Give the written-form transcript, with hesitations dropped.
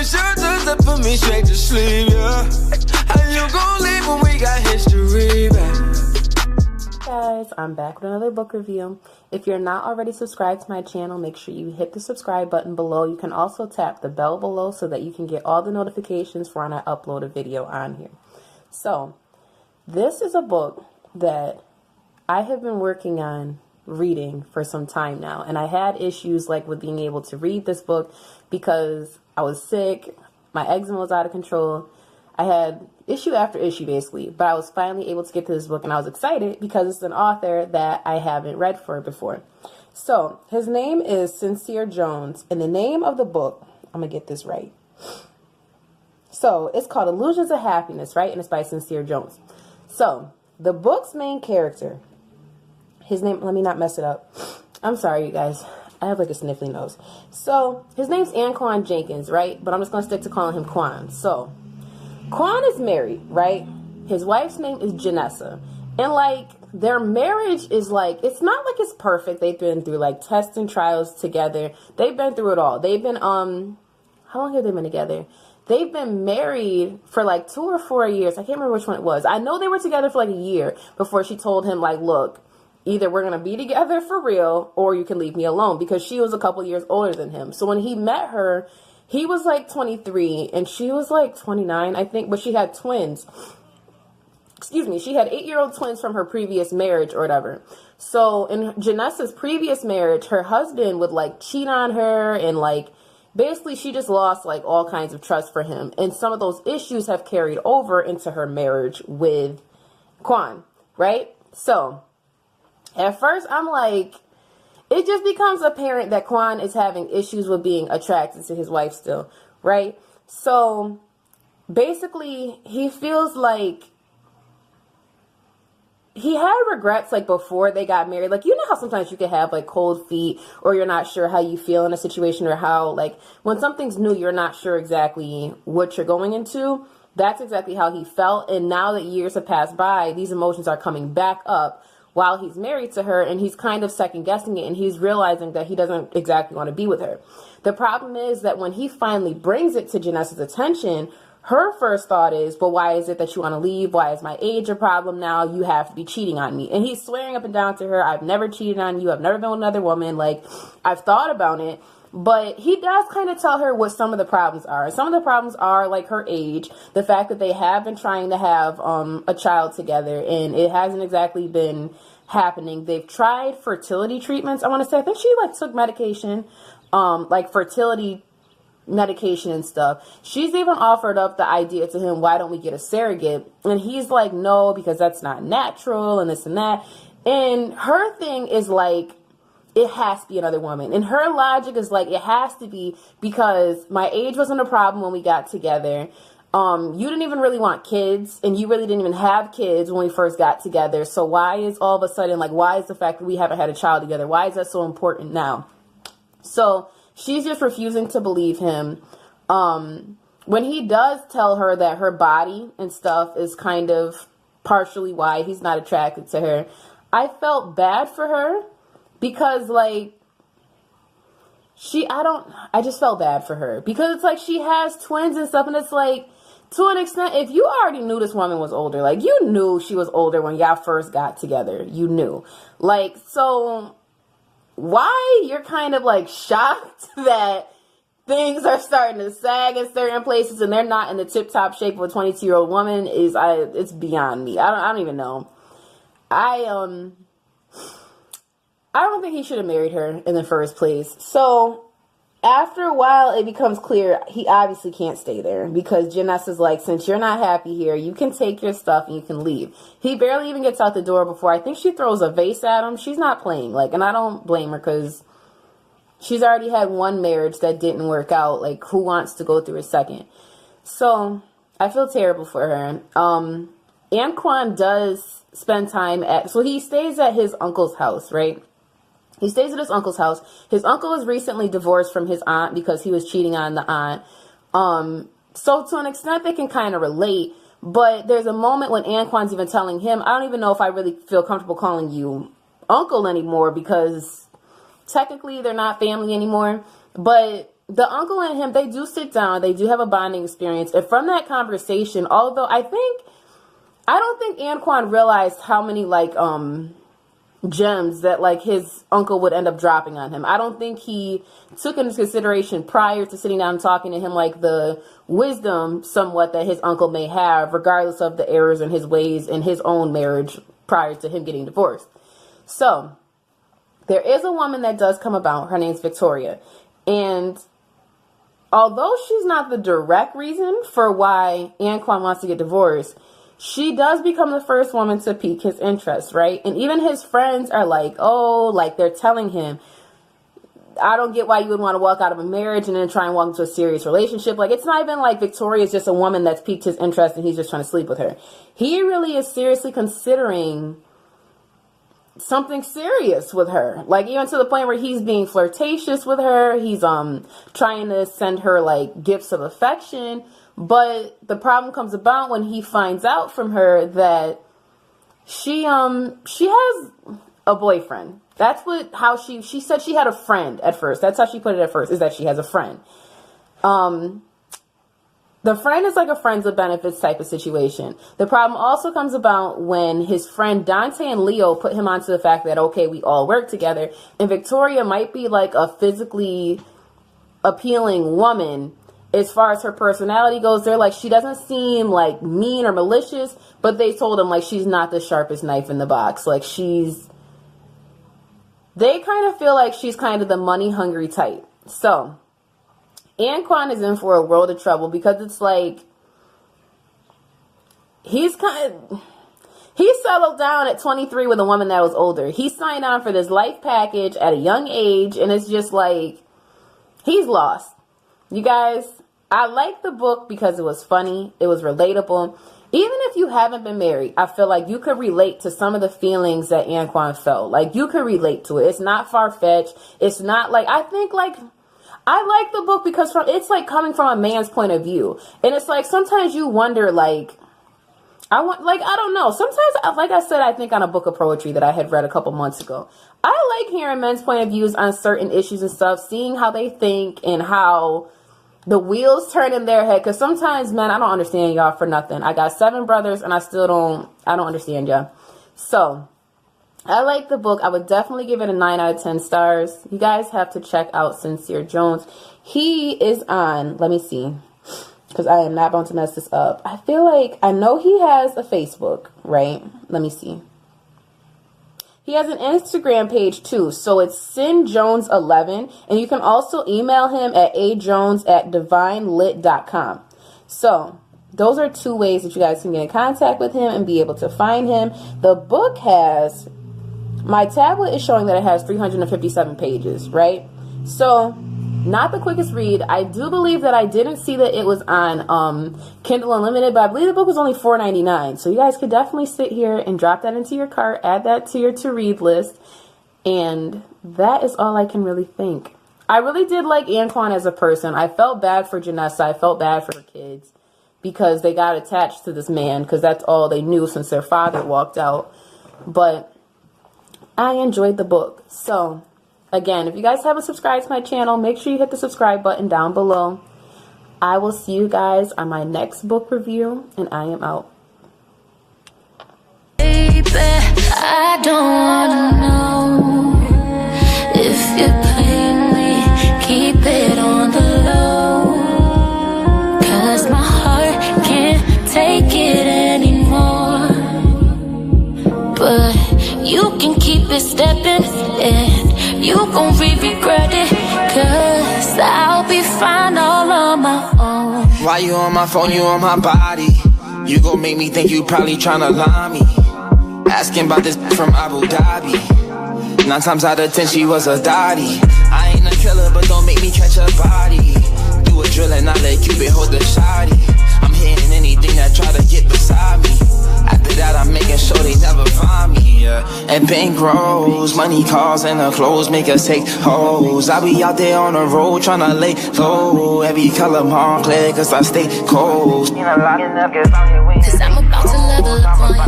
wish you just to put me straight to sleep, yeah. How you gon' leave when we got history, babe? Guys, I'm back with another book review. If you're not already subscribed to my channel, make sure you hit the subscribe button below. You can also tap the bell below so that you can get all the notifications for when I upload a video on here. So, this is a book that I have been working on reading for some time now, and I had issues like with being able to read this book because I was sick, my eczema was out of control. I had issue after issue basically, but I was finally able to get to this book, and I was excited because it's an author that I haven't read for before. So his name is Sincere Jones, and the name of the book, I'm gonna get this right. So it's called Illusions of Happiness, right? And it's by Sincere Jones. So the book's main character, his name, let me not mess it up. I'm sorry, you guys. I have like a sniffly nose. So his name's Anquan Jenkins, right? But I'm just gonna stick to calling him Quan. So Quan is married, right? His wife's name is Janessa. And like their marriage is like, it's not like it's perfect. They've been through like tests and trials together. They've been through it all. They've been, how long have they been together? They've been married for like 2 or 4 years. I can't remember which one it was. I know they were together for like a year before she told him like, look, either we're going to be together for real or you can leave me alone, because she was a couple years older than him. So when he met her, he was like 23 and she was like 29, I think, but she had twins. Excuse me, she had 8-year-old twins from her previous marriage or whatever. So in Janessa's previous marriage, her husband would like cheat on her, and like basically she just lost like all kinds of trust for him. And some of those issues have carried over into her marriage with Quan, right? So at first I'm like, it just becomes apparent that Quan is having issues with being attracted to his wife still, right? So basically he feels like he had regrets like before they got married. Like, you know how sometimes you can have like cold feet, or you're not sure how you feel in a situation, or how like when something's new, you're not sure exactly what you're going into. That's exactly how he felt. And now that years have passed by, these emotions are coming back up while he's married to her, and he's kind of second guessing it, and he's realizing that he doesn't exactly want to be with her. The problem is that when he finally brings it to Janessa's attention, her first thought is, well, why is it that you want to leave? Why is my age a problem now? You have to be cheating on me. And he's swearing up and down to her, I've never cheated on you. I've never been with another woman. Like, I've thought about it. But he does kind of tell her what some of the problems are. Some of the problems are like her age, the fact that they have been trying to have a child together, and it hasn't exactly been happening. They've tried fertility treatments. I want to say, I think she like took medication, like fertility medication and stuff. She's even offered up the idea to him, why don't we get a surrogate? And he's like, no, because that's not natural and this and that. And her thing is like, it has to be another woman. And her logic is like, it has to be because my age wasn't a problem when we got together. You didn't even really want kids, and you really didn't even have kids when we first got together. So why is all of a sudden, like, why is the fact that we haven't had a child together, why is that so important now? So she's just refusing to believe him. When he does tell her that her body and stuff is kind of partially why he's not attracted to her, I felt bad for her. Because, like, I just felt bad for her. Because it's like she has twins and stuff, and it's like, to an extent, if you already knew this woman was older, like, you knew she was older when y'all first got together. You knew. Like, so why you're kind of, like, shocked that things are starting to sag in certain places and they're not in the tip-top shape of a 22-year-old woman it's beyond me. I don't even know. I don't think he should have married her in the first place. So after a while, it becomes clear he obviously can't stay there, because Janessa's like, since you're not happy here, you can take your stuff and you can leave. He barely even gets out the door before I think she throws a vase at him. She's not playing, like, and I don't blame her, because she's already had one marriage that didn't work out. Like, who wants to go through a second? So I feel terrible for her. Anquan does spend time so he stays at his uncle's house, right? He stays at his uncle's house. His uncle was recently divorced from his aunt because he was cheating on the aunt. So to an extent, they can kind of relate. But there's a moment when Anquan's even telling him, I don't even know if I really feel comfortable calling you uncle anymore, because technically they're not family anymore. But the uncle and him, they do sit down, they do have a bonding experience. And from that conversation, although I don't think Anquan realized how many like gems that like his uncle would end up dropping on him. I don't think he took into consideration prior to sitting down and talking to him like the wisdom somewhat that his uncle may have, regardless of the errors in his ways in his own marriage prior to him getting divorced. So there is a woman that does come about. Her name's Victoria. And although she's not the direct reason for why Anquan wants to get divorced, she does become the first woman to pique his interest, right? And even his friends are like, oh, like they're telling him, I don't get why you would want to walk out of a marriage and then try and walk into a serious relationship. Like, it's not even like Victoria's just a woman that's piqued his interest and he's just trying to sleep with her. He really is seriously considering something serious with her. Like, even to the point where he's being flirtatious with her. He's trying to send her like gifts of affection. But the problem comes about when he finds out from her that she has a boyfriend. That's how she said she had a friend at first. That's how she put it at first, is that she has a friend. The friend is like a friends with benefits type of situation. The problem also comes about when his friend Dante and Leo put him onto the fact that, okay, we all work together. And Victoria might be like a physically appealing woman. As far as her personality goes, they're like, she doesn't seem like mean or malicious, but they told him like she's not the sharpest knife in the box. Like they kind of feel like she's kind of the money hungry type. So Anquan is in for a world of trouble because it's like, he settled down at 23 with a woman that was older. He signed on for this life package at a young age, and it's just like, he's lost. You guys, I like the book because it was funny. It was relatable. Even if you haven't been married, I feel like you could relate to some of the feelings that Anquan felt. Like, you could relate to it. It's not far-fetched. It's not like, I think like, I like the book because it's like coming from a man's point of view. And it's like, sometimes you wonder, like, I don't know. Sometimes, like I said, I think on a book of poetry that I had read a couple months ago, I like hearing men's point of views on certain issues and stuff, seeing how they think and how the wheels turn in their head. Because sometimes, man, I don't understand y'all for nothing. I got 7 brothers and I don't understand y'all. So I like the book. I would definitely give it a 9 out of 10 stars. You guys have to check out Sincere Jones. He is on, let me see, because I am not about to mess this up. I feel like, I know he has a Facebook, right? Let me see. He has an Instagram page too, so it's sinjones11, and you can also email him at ajones@divinelit.com. So those are 2 ways that you guys can get in contact with him and be able to find him. The book has, my tablet is showing that it has 357 pages, right? So not the quickest read. I do believe that I didn't see that it was on Kindle Unlimited, but I believe the book was only $4.99. So you guys could definitely sit here and drop that into your cart, add that to your to-read list, and that is all I can really think. I really did like Anquan as a person. I felt bad for Janessa. I felt bad for her kids because they got attached to this man because that's all they knew since their father walked out. But I enjoyed the book. So again, if you guys haven't subscribed to my channel, make sure you hit the subscribe button down below. I will see you guys on my next book review, and I am out. Baby, I don't wanna know if you're playing me, keep it on the low, 'cause my heart can't take it anymore. But you can keep it stepping and you gon' regret it, 'cause I'll be fine all on my own. Why you on my phone, you on my body? You gon' make me think you probably tryna lie me. Asking about this from Abu Dhabi. 9 times out of 10 she was a dottie. I ain't a killer, but don't make me catch a body. Do a drill and I let Cupid hold the shotty. I'm hitting anything that try to get beside me. After that I'm making sure they never find me, yeah. And pain grows, money calls and the clothes make us take hoes. I be out there on the road tryna lay low. Every color Montclair 'cause I stay cold. 'Cause I'm about to level up on you.